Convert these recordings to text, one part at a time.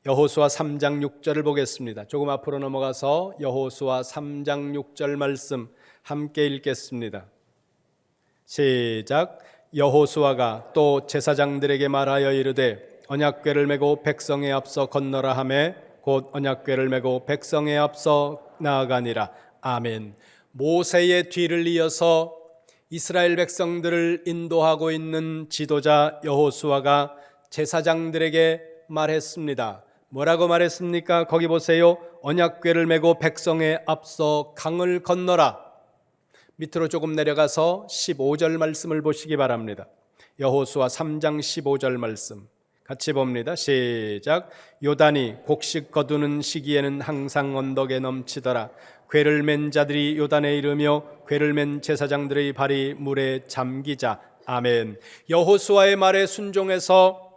여호수아 3장 6절을 보겠습니다. 조금 앞으로 넘어가서 여호수아 3장 6절 말씀 함께 읽겠습니다. 시작. 여호수아가 또 제사장들에게 말하여 이르되 언약궤를 메고 백성에 앞서 건너라 하매 곧 언약궤를 메고 백성에 앞서 나아가니라. 아멘. 모세의 뒤를 이어서 이스라엘 백성들을 인도하고 있는 지도자 여호수아가 제사장들에게 말했습니다. 뭐라고 말했습니까? 거기 보세요. 언약궤를 메고 백성에 앞서 강을 건너라. 밑으로 조금 내려가서 15절 말씀을 보시기 바랍니다. 여호수아 3장 15절 말씀 같이 봅니다. 시작. 요단이 곡식 거두는 시기에는 항상 언덕에 넘치더라. 궤를 맨 자들이 요단에 이르며 궤를 맨 제사장들의 발이 물에 잠기자. 아멘. 여호수아의 말에 순종해서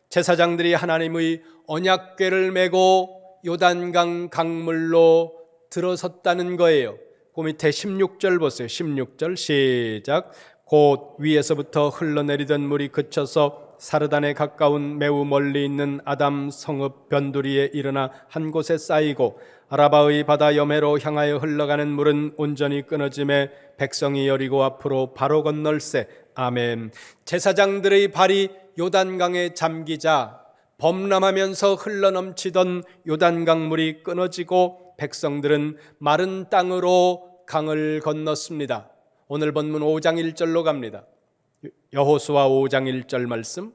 제사장들이 하나님의 언약궤를 메고 요단강 강물로 들어섰다는 거예요. 그 밑에 16절 보세요. 16절 시작. 곧 위에서부터 흘러내리던 물이 그쳐서 사르단에 가까운 매우 멀리 있는 아담 성읍 변두리에 일어나 한 곳에 쌓이고 아라바의 바다 여매로 향하여 흘러가는 물은 온전히 끊어짐에 백성이 여리고 앞으로 바로 건널세. 아멘. 제사장들의 발이 요단강에 잠기자 범람하면서 흘러넘치던 요단강 물이 끊어지고 백성들은 마른 땅으로 강을 건넜습니다. 오늘 본문 5장 1절로 갑니다. 여호수아 5장 1절 말씀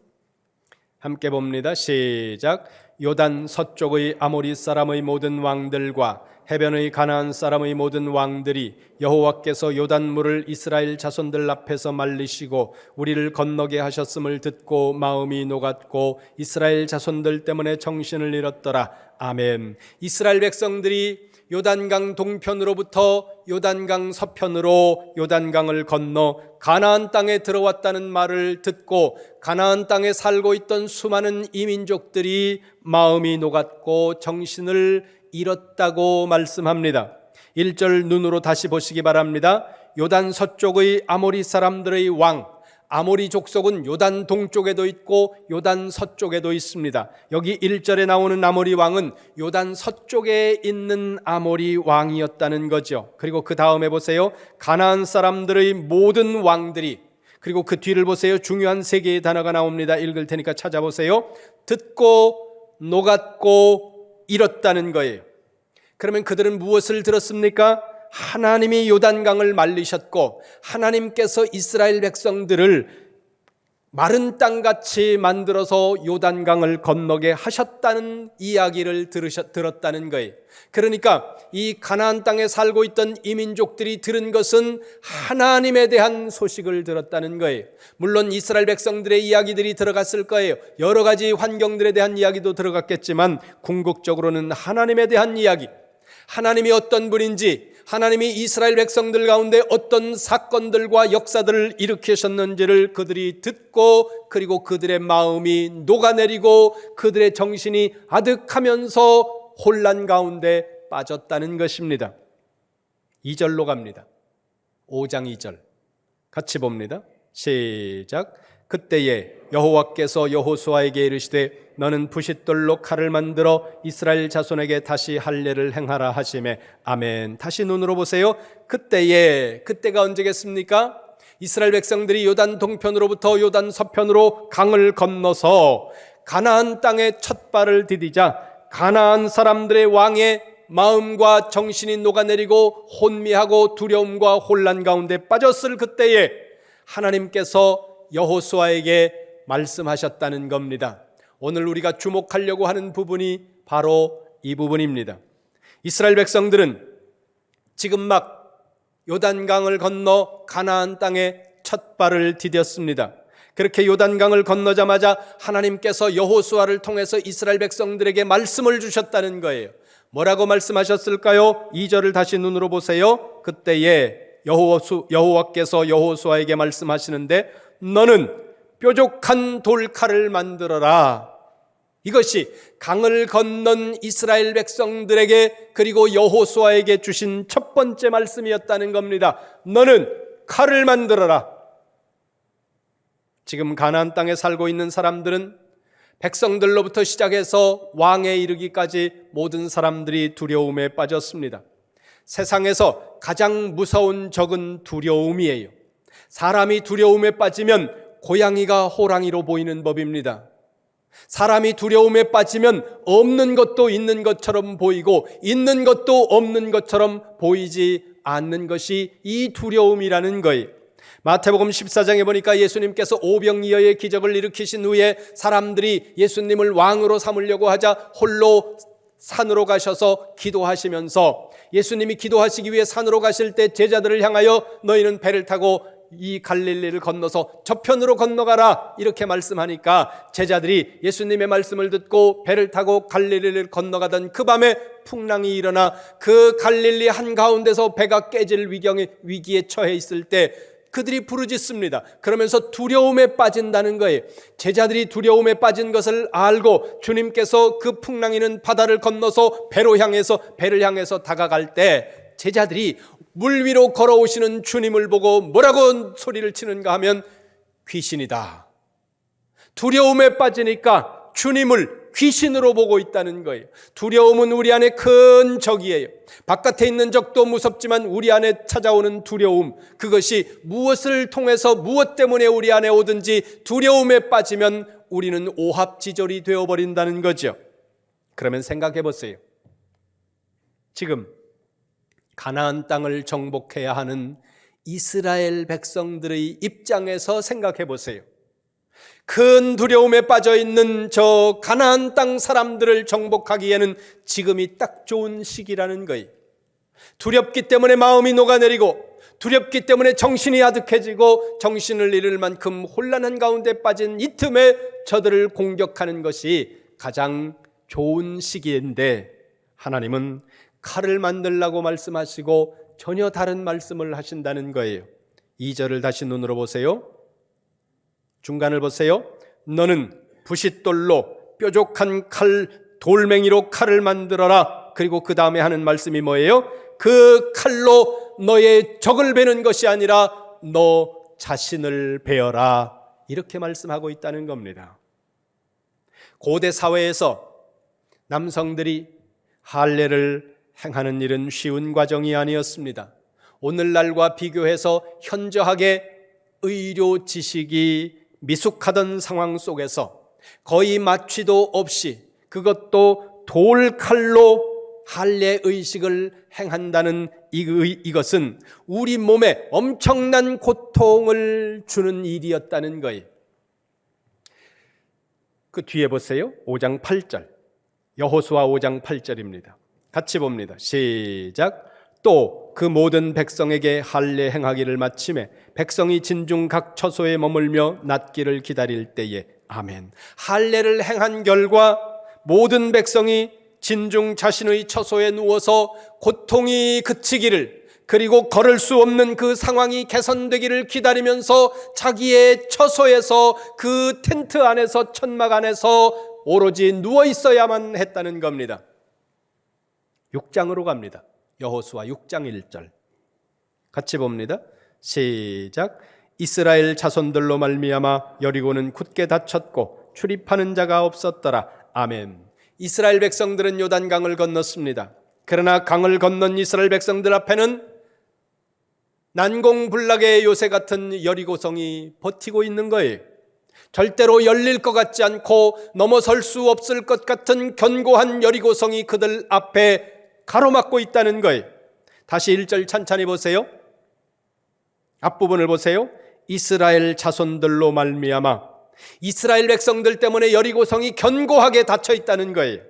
함께 봅니다. 시작. 요단 서쪽의 아모리 사람의 모든 왕들과 해변의 가나안 사람의 모든 왕들이 여호와께서 요단물을 이스라엘 자손들 앞에서 말리시고 우리를 건너게 하셨음을 듣고 마음이 녹았고 이스라엘 자손들 때문에 정신을 잃었더라. 아멘. 이스라엘 백성들이 요단강 동편으로부터 요단강 서편으로 요단강을 건너 가나안 땅에 들어왔다는 말을 듣고 가나안 땅에 살고 있던 수많은 이민족들이 마음이 녹았고 정신을 잃었다고 말씀합니다. 1절 눈으로 다시 보시기 바랍니다. 요단 서쪽의 아모리 사람들의 왕, 아모리 족속은 요단 동쪽에도 있고 요단 서쪽에도 있습니다. 여기 1절에 나오는 아모리 왕은 요단 서쪽에 있는 아모리 왕이었다는 거죠. 그리고 그 다음에 보세요. 가나안 사람들의 모든 왕들이, 그리고 그 뒤를 보세요. 중요한 세 개의 단어가 나옵니다. 읽을 테니까 찾아보세요. 듣고 녹았고 잃었다는 거예요. 그러면 그들은 무엇을 들었습니까? 하나님이 요단강을 말리셨고 하나님께서 이스라엘 백성들을 마른 땅같이 만들어서 요단강을 건너게 하셨다는 이야기를 들었다는 거예요. 그러니까 이 가나안 땅에 살고 있던 이민족들이 들은 것은 하나님에 대한 소식을 들었다는 거예요. 물론 이스라엘 백성들의 이야기들이 들어갔을 거예요. 여러 가지 환경들에 대한 이야기도 들어갔겠지만 궁극적으로는 하나님에 대한 이야기, 하나님이 어떤 분인지, 하나님이 이스라엘 백성들 가운데 어떤 사건들과 역사들을 일으키셨는지를 그들이 듣고 그리고 그들의 마음이 녹아내리고 그들의 정신이 아득하면서 혼란 가운데 빠졌다는 것입니다. 2절로 갑니다. 5장 2절 같이 봅니다. 시작. 그때에 여호와께서 여호수아에게 이르시되 너는 부싯돌로 칼을 만들어 이스라엘 자손에게 다시 할례를 행하라 하시매. 아멘. 다시 눈으로 보세요. 그때가 언제겠습니까? 이스라엘 백성들이 요단 동편으로부터 요단 서편으로 강을 건너서 가나안 땅에 첫 발을 디디자 가나안 사람들의 왕의 마음과 정신이 녹아내리고 혼미하고 두려움과 혼란 가운데 빠졌을 그때에 하나님께서 여호수아에게 말씀하셨다는 겁니다. 오늘 우리가 주목하려고 하는 부분이 바로 이 부분입니다. 이스라엘 백성들은 지금 막 요단강을 건너 가나안 땅에 첫 발을 디뎠습니다. 그렇게 요단강을 건너자마자 하나님께서 여호수아를 통해서 이스라엘 백성들에게 말씀을 주셨다는 거예요. 뭐라고 말씀하셨을까요? 2절을 다시 눈으로 보세요. 그때에 여호와께서 여호수아에게 말씀하시는데 너는 뾰족한 돌칼을 만들어라. 이것이 강을 건넌 이스라엘 백성들에게 그리고 여호수아에게 주신 첫 번째 말씀이었다는 겁니다. 너는 칼을 만들어라. 지금 가나안 땅에 살고 있는 사람들은 백성들로부터 시작해서 왕에 이르기까지 모든 사람들이 두려움에 빠졌습니다. 세상에서 가장 무서운 적은 두려움이에요. 사람이 두려움에 빠지면 고양이가 호랑이로 보이는 법입니다. 사람이 두려움에 빠지면 없는 것도 있는 것처럼 보이고 있는 것도 없는 것처럼 보이지 않는 것이 이 두려움이라는 거예요. 마태복음 14장에 보니까 예수님께서 오병이어의 기적을 일으키신 후에 사람들이 예수님을 왕으로 삼으려고 하자 홀로 산으로 가셔서 기도하시면서, 예수님이 기도하시기 위해 산으로 가실 때 제자들을 향하여 너희는 배를 타고 이 갈릴리를 건너서 저편으로 건너가라 이렇게 말씀하니까 제자들이 예수님의 말씀을 듣고 배를 타고 갈릴리를 건너가던 그 밤에 풍랑이 일어나 그 갈릴리 한가운데서 배가 깨질 위기에 처해 있을 때 그들이 부르짖습니다. 그러면서 두려움에 빠진다는 거예요. 제자들이 두려움에 빠진 것을 알고 주님께서 그 풍랑이는 바다를 건너서 배를 향해서 다가갈 때 제자들이 물 위로 걸어오시는 주님을 보고 뭐라고 소리를 치는가 하면 귀신이다. 두려움에 빠지니까 주님을 귀신으로 보고 있다는 거예요. 두려움은 우리 안에 큰 적이에요. 바깥에 있는 적도 무섭지만 우리 안에 찾아오는 두려움, 그것이 무엇을 통해서 무엇 때문에 우리 안에 오든지 두려움에 빠지면 우리는 오합지졸이 되어버린다는 거죠. 그러면 생각해 보세요. 지금 가나안 땅을 정복해야 하는 이스라엘 백성들의 입장에서 생각해 보세요. 큰 두려움에 빠져 있는 저 가나안 땅 사람들을 정복하기에는 지금이 딱 좋은 시기라는 거예요. 두렵기 때문에 마음이 녹아내리고, 두렵기 때문에 정신이 아득해지고, 정신을 잃을 만큼 혼란한 가운데 빠진 이 틈에 저들을 공격하는 것이 가장 좋은 시기인데, 하나님은 칼을 만들라고 말씀하시고 전혀 다른 말씀을 하신다는 거예요. 2절을 다시 눈으로 보세요. 중간을 보세요. 너는 부싯돌로 뾰족한 돌멩이로 칼을 만들어라. 그리고 그 다음에 하는 말씀이 뭐예요? 그 칼로 너의 적을 베는 것이 아니라 너 자신을 베어라. 이렇게 말씀하고 있다는 겁니다. 고대 사회에서 남성들이 할례를 행하는 일은 쉬운 과정이 아니었습니다. 오늘날과 비교해서 현저하게 의료 지식이 미숙하던 상황 속에서 거의 마취도 없이, 그것도 돌칼로 할례 의식을 행한다는 이것은 우리 몸에 엄청난 고통을 주는 일이었다는 거예요. 그 뒤에 보세요. 5장 8절. 여호수아 5장 8절입니다. 같이 봅니다. 시작. 또 그 모든 백성에게 할례 행하기를 마침에 백성이 진중 각 처소에 머물며 낫기를 기다릴 때에. 아멘. 할례를 행한 결과 모든 백성이 진중 자신의 처소에 누워서 고통이 그치기를, 그리고 걸을 수 없는 그 상황이 개선되기를 기다리면서 자기의 처소에서, 그 텐트 안에서, 천막 안에서 오로지 누워 있어야만 했다는 겁니다. 6장으로 갑니다. 여호수아 6장 1절. 같이 봅니다. 시작. 이스라엘 자손들로 말미암아 여리고는 굳게 닫혔고 출입하는 자가 없었더라. 아멘. 이스라엘 백성들은 요단강을 건넜습니다. 그러나 강을 건넌 이스라엘 백성들 앞에는 난공불락의 요새 같은 여리고성이 버티고 있는 거예요. 절대로 열릴 것 같지 않고 넘어설 수 없을 것 같은 견고한 여리고성이 그들 앞에 가로막고 있다는 거예요. 다시 1절 찬찬히 보세요. 앞부분을 보세요. 이스라엘 자손들로 말미암아, 이스라엘 백성들 때문에 여리고성이 견고하게 닫혀 있다는 거예요.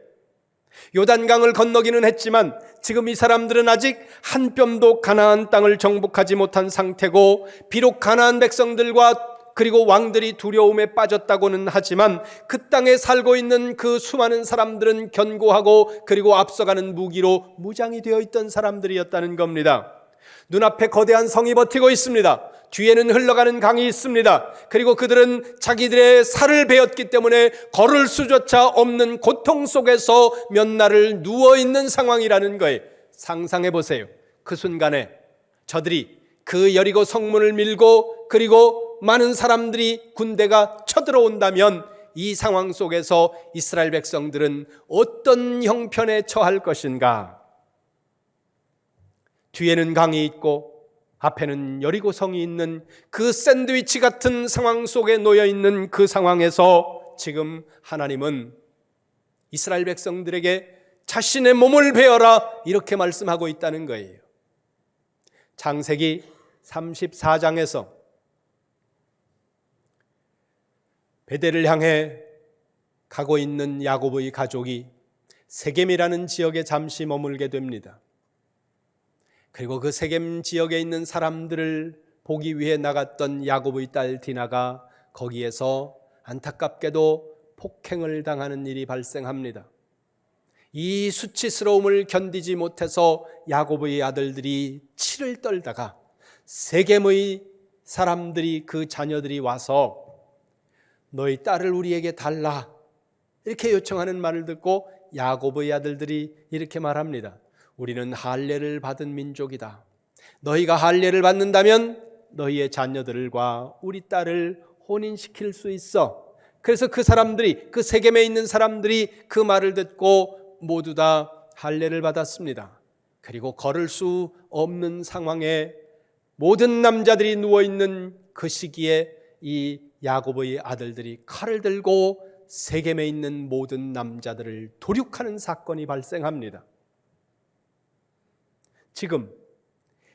요단강을 건너기는 했지만 지금 이 사람들은 아직 한 뼘도 가나안 땅을 정복하지 못한 상태고, 비록 가나안 백성들과 그리고 왕들이 두려움에 빠졌다고는 하지만 그 땅에 살고 있는 그 수많은 사람들은 견고하고 그리고 앞서가는 무기로 무장이 되어 있던 사람들이었다는 겁니다. 눈앞에 거대한 성이 버티고 있습니다. 뒤에는 흘러가는 강이 있습니다. 그리고 그들은 자기들의 살을 베었기 때문에 걸을 수조차 없는 고통 속에서 몇 날을 누워있는 상황이라는 거예요. 상상해 보세요. 그 순간에 저들이 그 여리고 성문을 밀고 그리고 많은 사람들이, 군대가 쳐들어온다면 이 상황 속에서 이스라엘 백성들은 어떤 형편에 처할 것인가? 뒤에는 강이 있고 앞에는 여리고성이 있는 그 샌드위치 같은 상황 속에 놓여 있는 그 상황에서 지금 하나님은 이스라엘 백성들에게 자신의 몸을 베어라 이렇게 말씀하고 있다는 거예요. 창세기 34장에서 베델을 향해 가고 있는 야곱의 가족이 세겜이라는 지역에 잠시 머물게 됩니다. 그리고 그 세겜 지역에 있는 사람들을 보기 위해 나갔던 야곱의 딸 디나가 거기에서 안타깝게도 폭행을 당하는 일이 발생합니다. 이 수치스러움을 견디지 못해서 야곱의 아들들이 치를 떨다가 세겜의 사람들이 그 자녀들이 와서 너희 딸을 우리에게 달라 이렇게 요청하는 말을 듣고 야곱의 아들들이 이렇게 말합니다. 우리는 할례를 받은 민족이다. 너희가 할례를 받는다면 너희의 자녀들과 우리 딸을 혼인시킬 수 있어. 그래서 그 사람들이, 그 세겜에 있는 사람들이 그 말을 듣고 모두 다 할례를 받았습니다. 그리고 걸을 수 없는 상황에 모든 남자들이 누워있는 그 시기에 이 야곱의 아들들이 칼을 들고 세겜에 있는 모든 남자들을 도륙하는 사건이 발생합니다. 지금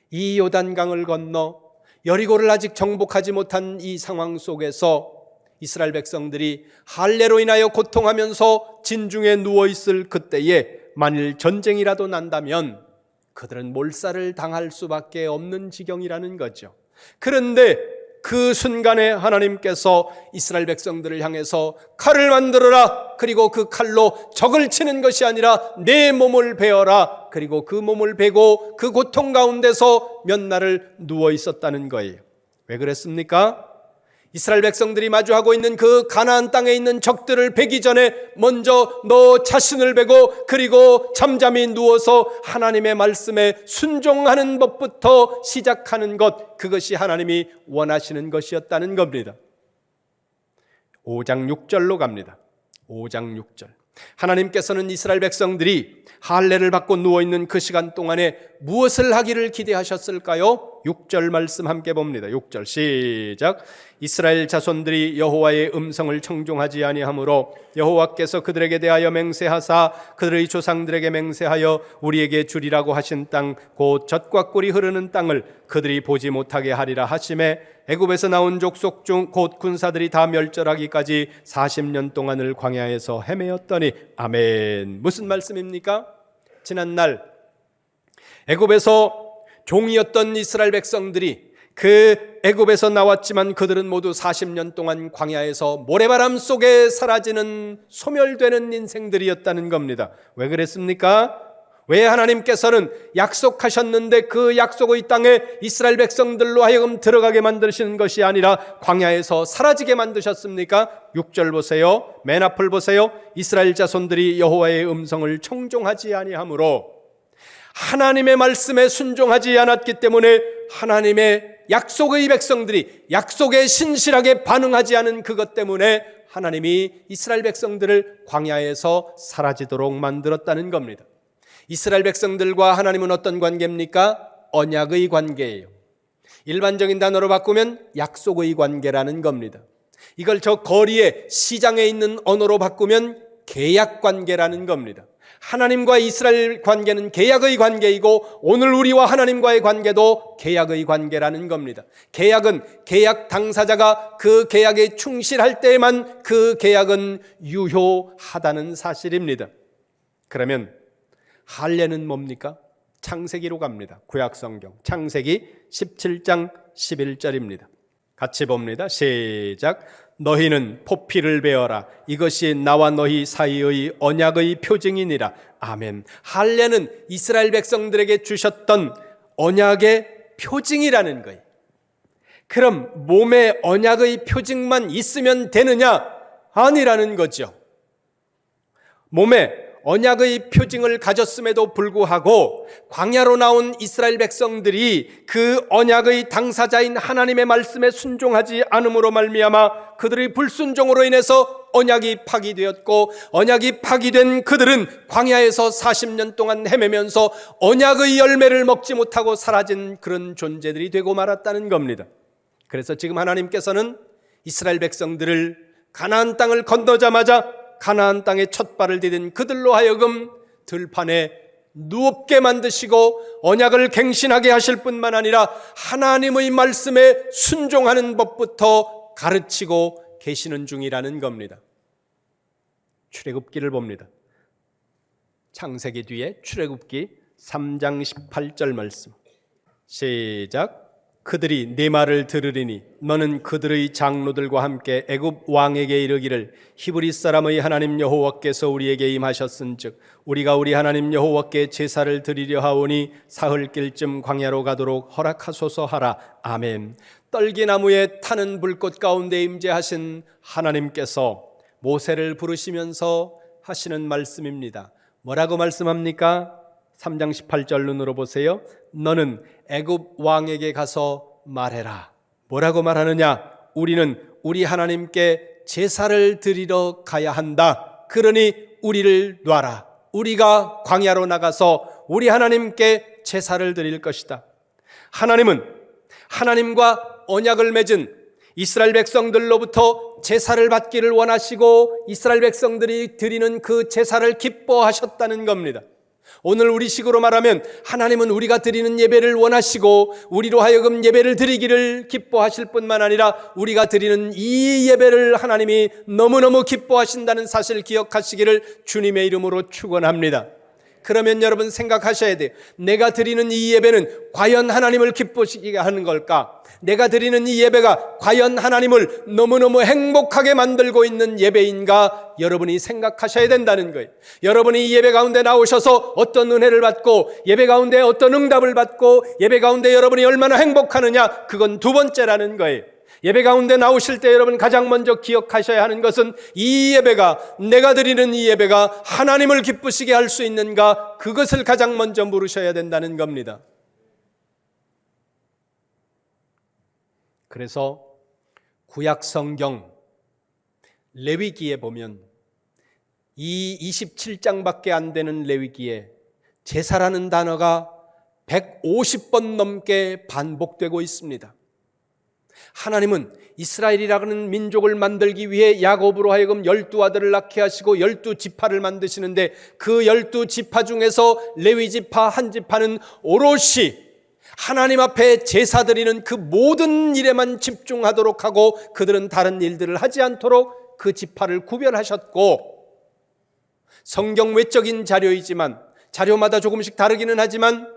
이 요단강을 건너 여리고를 아직 정복하지 못한 이 상황 속에서 이스라엘 백성들이 할례로 인하여 고통하면서 진중에 누워있을 그때에 만일 전쟁이라도 난다면 그들은 몰살을 당할 수밖에 없는 지경이라는 거죠. 그런데 그 순간에 하나님께서 이스라엘 백성들을 향해서 칼을 만들어라, 그리고 그 칼로 적을 치는 것이 아니라 내 몸을 베어라, 그리고 그 몸을 베고 그 고통 가운데서 몇 날을 누워 있었다는 거예요. 왜 그랬습니까? 이스라엘 백성들이 마주하고 있는 그 가나안 땅에 있는 적들을 베기 전에 먼저 너 자신을 베고 그리고 잠잠히 누워서 하나님의 말씀에 순종하는 법부터 시작하는 것, 그것이 하나님이 원하시는 것이었다는 겁니다. 5장 6절로 갑니다. 5장 6절. 하나님께서는 이스라엘 백성들이 할례를 받고 누워있는 그 시간 동안에 무엇을 하기를 기대하셨을까요? 6절 말씀 함께 봅니다. 6절 시작. 이스라엘 자손들이 여호와의 음성을 청종하지 아니하므로 여호와께서 그들에게 대하여 맹세하사 그들의 조상들에게 맹세하여 우리에게 주리라고 하신 땅 곧 젖과 꿀이 흐르는 땅을 그들이 보지 못하게 하리라 하심에 애굽에서 나온 족속 중 곧 군사들이 다 멸절하기까지 40년 동안을 광야에서 헤매었더니. 아멘. 무슨 말씀입니까? 지난날 애굽에서 종이었던 이스라엘 백성들이 그 애굽에서 나왔지만 그들은 모두 40년 동안 광야에서 모래바람 속에 사라지는 소멸되는 인생들이었다는 겁니다. 왜 그랬습니까? 왜 하나님께서는 약속하셨는데 그 약속의 땅에 이스라엘 백성들로 하여금 들어가게 만드시는 것이 아니라 광야에서 사라지게 만드셨습니까? 6절 보세요. 맨 앞을 보세요. 이스라엘 자손들이 여호와의 음성을 청종하지 아니하므로, 하나님의 말씀에 순종하지 않았기 때문에 하나님의 약속의 백성들이 약속에 신실하게 반응하지 않은 그것 때문에 하나님이 이스라엘 백성들을 광야에서 사라지도록 만들었다는 겁니다. 이스라엘 백성들과 하나님은 어떤 관계입니까? 언약의 관계예요. 일반적인 단어로 바꾸면 약속의 관계라는 겁니다. 이걸 저 거리에 시장에 있는 언어로 바꾸면 계약 관계라는 겁니다. 하나님과 이스라엘 관계는 계약의 관계이고 오늘 우리와 하나님과의 관계도 계약의 관계라는 겁니다. 계약은 계약 당사자가 그 계약에 충실할 때에만 그 계약은 유효하다는 사실입니다. 그러면 할례는 뭡니까? 창세기로 갑니다. 구약성경 창세기 17장 11절입니다. 같이 봅니다. 시작. 너희는 포피를 베어라. 이것이 나와 너희 사이의 언약의 표징이니라. 아멘. 할례는 이스라엘 백성들에게 주셨던 언약의 표징이라는 거예요. 그럼 몸에 언약의 표징만 있으면 되느냐? 아니라는 거죠. 몸에 언약의 표징을 가졌음에도 불구하고 광야로 나온 이스라엘 백성들이 그 언약의 당사자인 하나님의 말씀에 순종하지 않음으로 말미암아 그들의 불순종으로 인해서 언약이 파기되었고, 언약이 파기된 그들은 광야에서 40년 동안 헤매면서 언약의 열매를 먹지 못하고 사라진 그런 존재들이 되고 말았다는 겁니다. 그래서 지금 하나님께서는 이스라엘 백성들을 가나안 땅을 건너자마자 가나안 땅에 첫 발을 디딘 그들로 하여금 들판에 누웠게 만드시고 언약을 갱신하게 하실 뿐만 아니라 하나님의 말씀에 순종하는 법부터 가르치고 계시는 중이라는 겁니다. 출애굽기를 봅니다. 창세기 뒤에 출애굽기 3장 18절 말씀. 시작. 그들이 네 말을 들으리니 너는 그들의 장로들과 함께 애굽 왕에게 이르기를 히브리 사람의 하나님 여호와께서 우리에게 임하셨은즉 우리가 우리 하나님 여호와께 제사를 드리려 하오니 사흘길쯤 광야로 가도록 허락하소서 하라. 아멘. 떨기나무에 타는 불꽃 가운데 임재하신 하나님께서 모세를 부르시면서 하시는 말씀입니다. 뭐라고 말씀합니까? 3장 18절 눈으로 보세요. 너는 애굽 왕에게 가서 말해라. 뭐라고 말하느냐? 우리는 우리 하나님께 제사를 드리러 가야 한다. 그러니 우리를 놔라. 우리가 광야로 나가서 우리 하나님께 제사를 드릴 것이다. 하나님은 하나님과 언약을 맺은 이스라엘 백성들로부터 제사를 받기를 원하시고 이스라엘 백성들이 드리는 그 제사를 기뻐하셨다는 겁니다. 오늘 우리식으로 말하면 하나님은 우리가 드리는 예배를 원하시고 우리로 하여금 예배를 드리기를 기뻐하실 뿐만 아니라 우리가 드리는 이 예배를 하나님이 너무너무 기뻐하신다는 사실을 기억하시기를 주님의 이름으로 축원합니다. 그러면 여러분 생각하셔야 돼요. 내가 드리는 이 예배는 과연 하나님을 기쁘시게 하는 걸까? 내가 드리는 이 예배가 과연 하나님을 너무너무 행복하게 만들고 있는 예배인가? 여러분이 생각하셔야 된다는 거예요. 여러분이 이 예배 가운데 나오셔서 어떤 은혜를 받고 예배 가운데 어떤 응답을 받고 예배 가운데 여러분이 얼마나 행복하느냐, 그건 두 번째라는 거예요. 예배 가운데 나오실 때 여러분 가장 먼저 기억하셔야 하는 것은 이 예배가, 내가 드리는 이 예배가 하나님을 기쁘시게 할 수 있는가, 그것을 가장 먼저 물으셔야 된다는 겁니다. 그래서 구약 성경 레위기에 보면 이 27장밖에 안 되는 레위기에 제사라는 단어가 150번 넘게 반복되고 있습니다. 하나님은 이스라엘이라는 민족을 만들기 위해 야곱으로 하여금 12아들을 낳게 하시고 12지파를 만드시는데 그 12지파 중에서 레위지파 한 지파는 오롯이 하나님 앞에 제사 드리는 그 모든 일에만 집중하도록 하고 그들은 다른 일들을 하지 않도록 그 지파를 구별하셨고, 성경 외적인 자료이지만 자료마다 조금씩 다르기는 하지만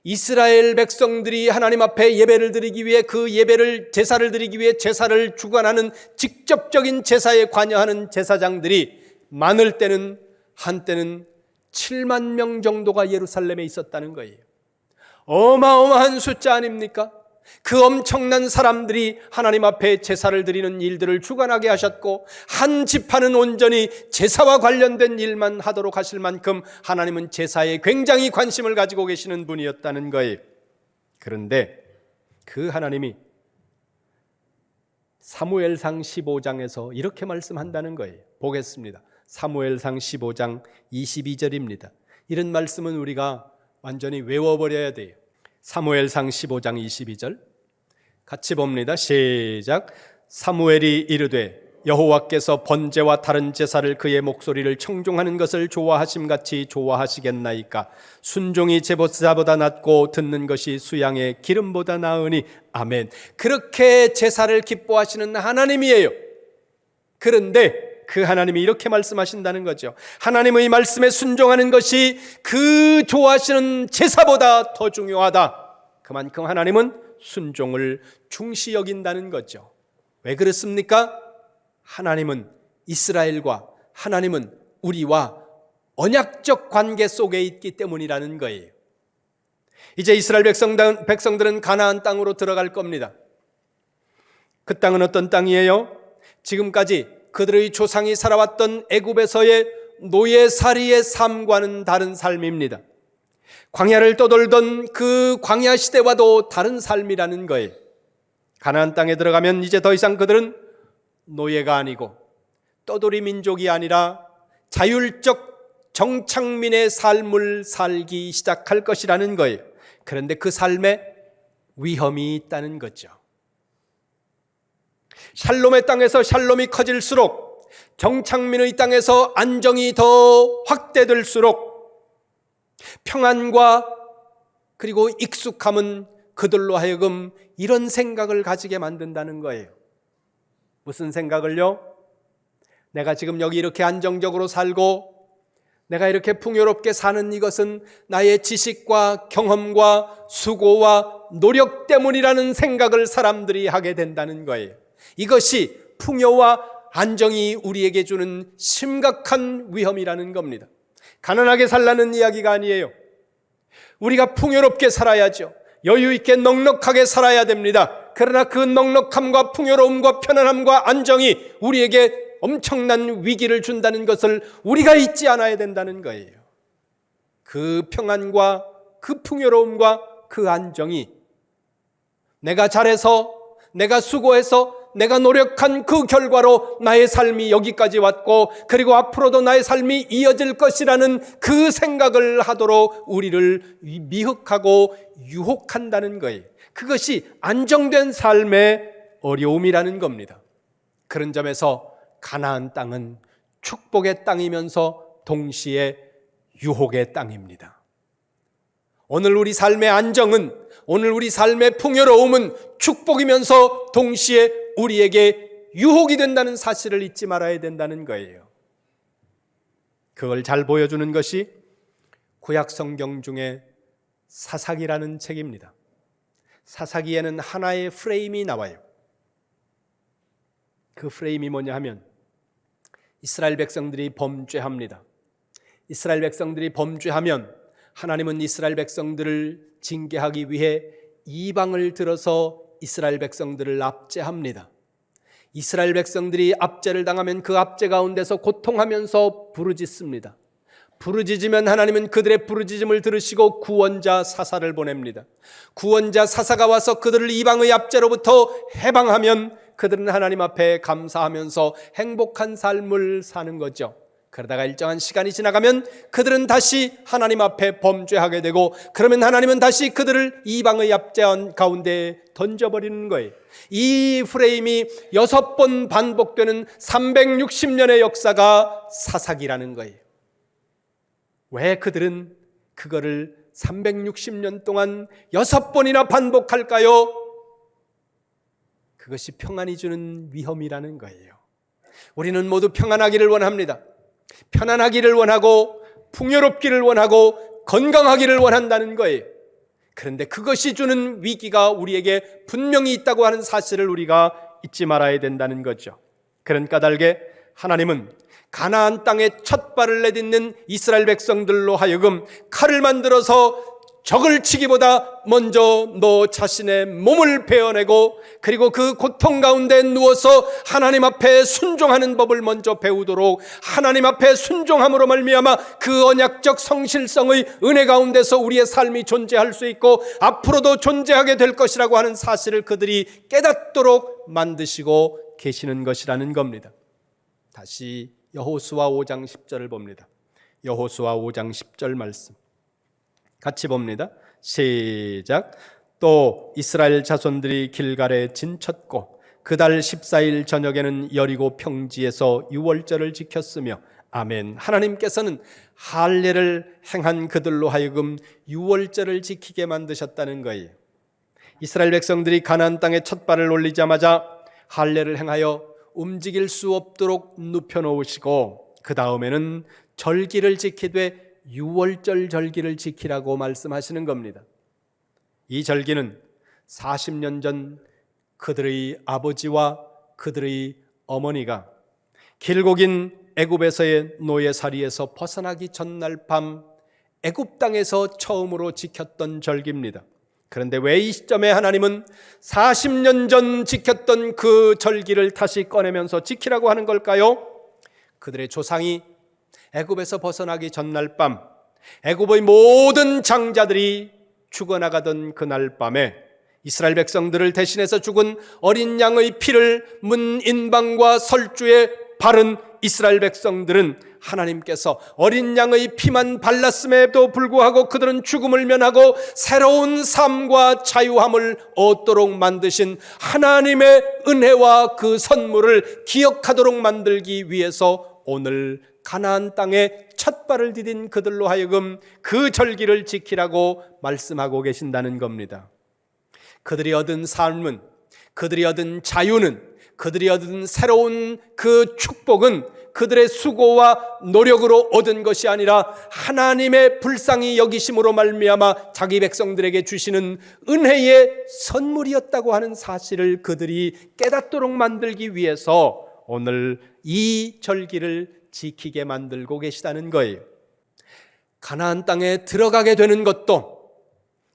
이스라엘 백성들이 하나님 앞에 예배를 드리기 위해 그 예배를, 제사를 드리기 위해 제사를 주관하는 직접적인 제사에 관여하는 제사장들이 많을 때는 한때는 7만 명 정도가 예루살렘에 있었다는 거예요. 어마어마한 숫자 아닙니까? 그 엄청난 사람들이 하나님 앞에 제사를 드리는 일들을 주관하게 하셨고, 한 지파는 온전히 제사와 관련된 일만 하도록 하실 만큼 하나님은 제사에 굉장히 관심을 가지고 계시는 분이었다는 거예요. 그런데 그 하나님이 사무엘상 15장에서 이렇게 말씀한다는 거예요. 보겠습니다. 사무엘상 15장 22절입니다. 이런 말씀은 우리가 완전히 외워버려야 돼요. 사무엘상 15장 22절 같이 봅니다. 시작. 사무엘이 이르되 여호와께서 번제와 다른 제사를 그의 목소리를 청종하는 것을 좋아하심같이 좋아하시겠나이까? 순종이 제보자보다 낫고 듣는 것이 수양의 기름보다 나으니. 아멘. 그렇게 제사를 기뻐하시는 하나님이에요. 그런데 그 하나님이 이렇게 말씀하신다는 거죠. 하나님의 말씀에 순종하는 것이 그 좋아하시는 제사보다 더 중요하다. 그만큼 하나님은 순종을 중시 여긴다는 거죠. 왜 그렇습니까? 하나님은 이스라엘과, 하나님은 우리와 언약적 관계 속에 있기 때문이라는 거예요. 이제 이스라엘 백성들은 가나안 땅으로 들어갈 겁니다. 그 땅은 어떤 땅이에요? 지금까지 그들의 조상이 살아왔던 애굽에서의 노예살이의 삶과는 다른 삶입니다. 광야를 떠돌던 그 광야 시대와도 다른 삶이라는 거예요. 가나안 땅에 들어가면 이제 더 이상 그들은 노예가 아니고 떠돌이 민족이 아니라 자율적 정착민의 삶을 살기 시작할 것이라는 거예요. 그런데 그 삶에 위험이 있다는 거죠. 샬롬의 땅에서 샬롬이 커질수록, 정착민의 땅에서 안정이 더 확대될수록 평안과 그리고 익숙함은 그들로 하여금 이런 생각을 가지게 만든다는 거예요. 무슨 생각을요? 내가 지금 여기 이렇게 안정적으로 살고 내가 이렇게 풍요롭게 사는 이것은 나의 지식과 경험과 수고와 노력 때문이라는 생각을 사람들이 하게 된다는 거예요. 이것이 풍요와 안정이 우리에게 주는 심각한 위험이라는 겁니다. 가난하게 살라는 이야기가 아니에요. 우리가 풍요롭게 살아야죠. 여유 있게 넉넉하게 살아야 됩니다. 그러나 그 넉넉함과 풍요로움과 편안함과 안정이 우리에게 엄청난 위기를 준다는 것을 우리가 잊지 않아야 된다는 거예요. 그 평안과 그 풍요로움과 그 안정이 내가 잘해서, 내가 수고해서, 내가 노력한 그 결과로 나의 삶이 여기까지 왔고 그리고 앞으로도 나의 삶이 이어질 것이라는 그 생각을 하도록 우리를 미혹하고 유혹한다는 거예요. 그것이 안정된 삶의 어려움이라는 겁니다. 그런 점에서 가나안 땅은 축복의 땅이면서 동시에 유혹의 땅입니다. 오늘 우리 삶의 안정은, 오늘 우리 삶의 풍요로움은 축복이면서 동시에 우리에게 유혹이 된다는 사실을 잊지 말아야 된다는 거예요. 그걸 잘 보여주는 것이 구약 성경 중에 사사기라는 책입니다. 사사기에는 하나의 프레임이 나와요. 그 프레임이 뭐냐 하면 이스라엘 백성들이 범죄합니다. 이스라엘 백성들이 범죄하면 하나님은 이스라엘 백성들을 징계하기 위해 이방을 들어서 이스라엘 백성들을 압제합니다. 이스라엘 백성들이 압제를 당하면 그 압제 가운데서 고통하면서 부르짖습니다. 부르짖으면 하나님은 그들의 부르짖음을 들으시고 구원자 사사를 보냅니다. 구원자 사사가 와서 그들을 이방의 압제로부터 해방하면 그들은 하나님 앞에 감사하면서 행복한 삶을 사는 거죠. 그러다가 일정한 시간이 지나가면 그들은 다시 하나님 앞에 범죄하게 되고 그러면 하나님은 다시 그들을 이방의 압제 가운데 던져버리는 거예요. 이 프레임이 6번 반복되는 360년의 역사가 사사기라는 거예요. 왜 그들은 그거를 360년 동안 6번이나 반복할까요? 그것이 평안이 주는 위험이라는 거예요. 우리는 모두 평안하기를 원합니다. 편안하기를 원하고 풍요롭기를 원하고 건강하기를 원한다는 거예요. 그런데 그것이 주는 위기가 우리에게 분명히 있다고 하는 사실을 우리가 잊지 말아야 된다는 거죠. 그런 까닭에 하나님은 가나안 땅에 첫 발을 내딛는 이스라엘 백성들로 하여금 칼을 만들어서 적을 치기보다 먼저 너 자신의 몸을 베어내고 그리고 그 고통 가운데 누워서 하나님 앞에 순종하는 법을 먼저 배우도록, 하나님 앞에 순종함으로 말미암아 그 언약적 성실성의 은혜 가운데서 우리의 삶이 존재할 수 있고 앞으로도 존재하게 될 것이라고 하는 사실을 그들이 깨닫도록 만드시고 계시는 것이라는 겁니다. 다시 여호수아 5장 10절을 봅니다. 여호수아 5장 10절 말씀 같이 봅니다. 시작. 또 이스라엘 자손들이 길갈에 진쳤고 그달 14일 저녁에는 여리고 평지에서 유월절을 지켰으며 아멘. 하나님께서는 할례를 행한 그들로 하여금 유월절을 지키게 만드셨다는 거예요. 이스라엘 백성들이 가나안 땅에 첫 발을 올리자마자 할례를 행하여 움직일 수 없도록 눕혀놓으시고 그 다음에는 절기를 지키되 유월절 절기를 지키라고 말씀하시는 겁니다. 이 절기는 40년 전 그들의 아버지와 그들의 어머니가 길고 긴 애굽에서의 노예살이에서 벗어나기 전날 밤 애굽 땅에서 처음으로 지켰던 절기입니다. 그런데 왜 이 시점에 하나님은 40년 전 지켰던 그 절기를 다시 꺼내면서 지키라고 하는 걸까요? 그들의 조상이 애굽에서 벗어나기 전날 밤, 애굽의 모든 장자들이 죽어나가던 그날 밤에 이스라엘 백성들을 대신해서 죽은 어린 양의 피를 문 인방과 설주에 바른 이스라엘 백성들은 하나님께서 어린 양의 피만 발랐음에도 불구하고 그들은 죽음을 면하고 새로운 삶과 자유함을 얻도록 만드신 하나님의 은혜와 그 선물을 기억하도록 만들기 위해서 오늘 가나안 땅에 첫 발을 디딘 그들로 하여금 그 절기를 지키라고 말씀하고 계신다는 겁니다. 그들이 얻은 삶은, 그들이 얻은 자유는, 그들이 얻은 새로운 그 축복은 그들의 수고와 노력으로 얻은 것이 아니라 하나님의 불쌍히 여기심으로 말미암아 자기 백성들에게 주시는 은혜의 선물이었다고 하는 사실을 그들이 깨닫도록 만들기 위해서 오늘 이 절기를 지키게 만들고 계시다는 거예요. 가나안 땅에 들어가게 되는 것도,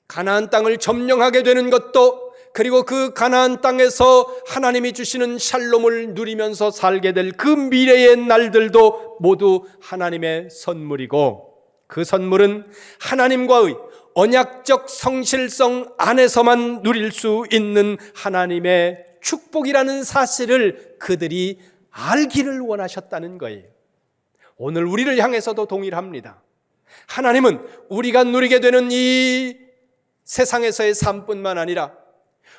가나안 땅을 점령하게 되는 것도, 그리고 그 가나안 땅에서 하나님이 주시는 샬롬을 누리면서 살게 될 그 미래의 날들도 모두 하나님의 선물이고, 그 선물은 하나님과의 언약적 성실성 안에서만 누릴 수 있는 하나님의 축복이라는 사실을 그들이 알기를 원하셨다는 거예요. 오늘 우리를 향해서도 동일합니다. 하나님은 우리가 누리게 되는 이 세상에서의 삶뿐만 아니라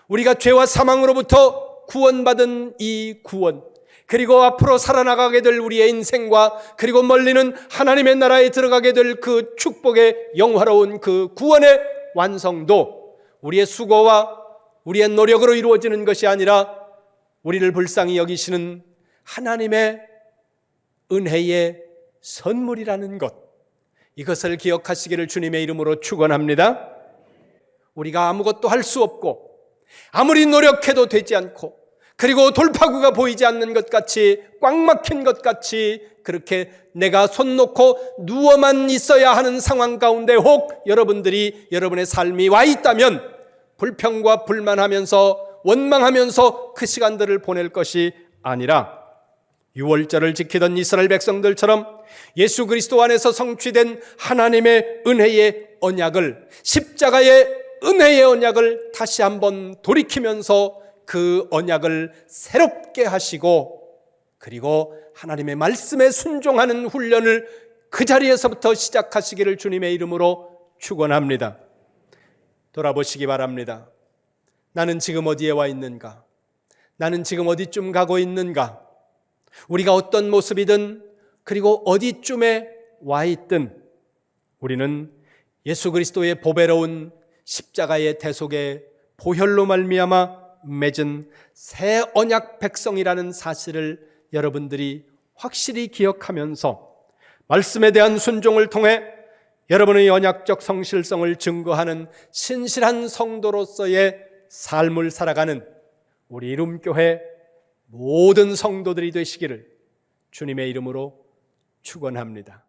우리가 죄와 사망으로부터 구원받은 이 구원, 그리고 앞으로 살아나가게 될 우리의 인생과 그리고 멀리는 하나님의 나라에 들어가게 될 그 축복의 영화로운 그 구원의 완성도 우리의 수고와 우리의 노력으로 이루어지는 것이 아니라 우리를 불쌍히 여기시는 하나님의 은혜의 선물이라는 것, 이것을 기억하시기를 주님의 이름으로 축원합니다. 우리가 아무것도 할 수 없고 아무리 노력해도 되지 않고 그리고 돌파구가 보이지 않는 것 같이 꽉 막힌 것 같이 그렇게 내가 손 놓고 누워만 있어야 하는 상황 가운데 혹 여러분들이 여러분의 삶이 와 있다면 불평과 불만하면서 원망하면서 그 시간들을 보낼 것이 아니라 유월절을 지키던 이스라엘 백성들처럼 예수 그리스도 안에서 성취된 하나님의 은혜의 언약을, 십자가의 은혜의 언약을 다시 한번 돌이키면서 그 언약을 새롭게 하시고 그리고 하나님의 말씀에 순종하는 훈련을 그 자리에서부터 시작하시기를 주님의 이름으로 축원합니다. 돌아보시기 바랍니다. 나는 지금 어디에 와 있는가? 나는 지금 어디쯤 가고 있는가? 우리가 어떤 모습이든 그리고 어디쯤에 와 있든 우리는 예수 그리스도의 보배로운 십자가의 대속의 보혈로 말미암아 맺은 새 언약 백성이라는 사실을 여러분들이 확실히 기억하면서 말씀에 대한 순종을 통해 여러분의 언약적 성실성을 증거하는 신실한 성도로서의 삶을 살아가는 우리 이룸교회 모든 성도들이 되시기를 주님의 이름으로 축원합니다.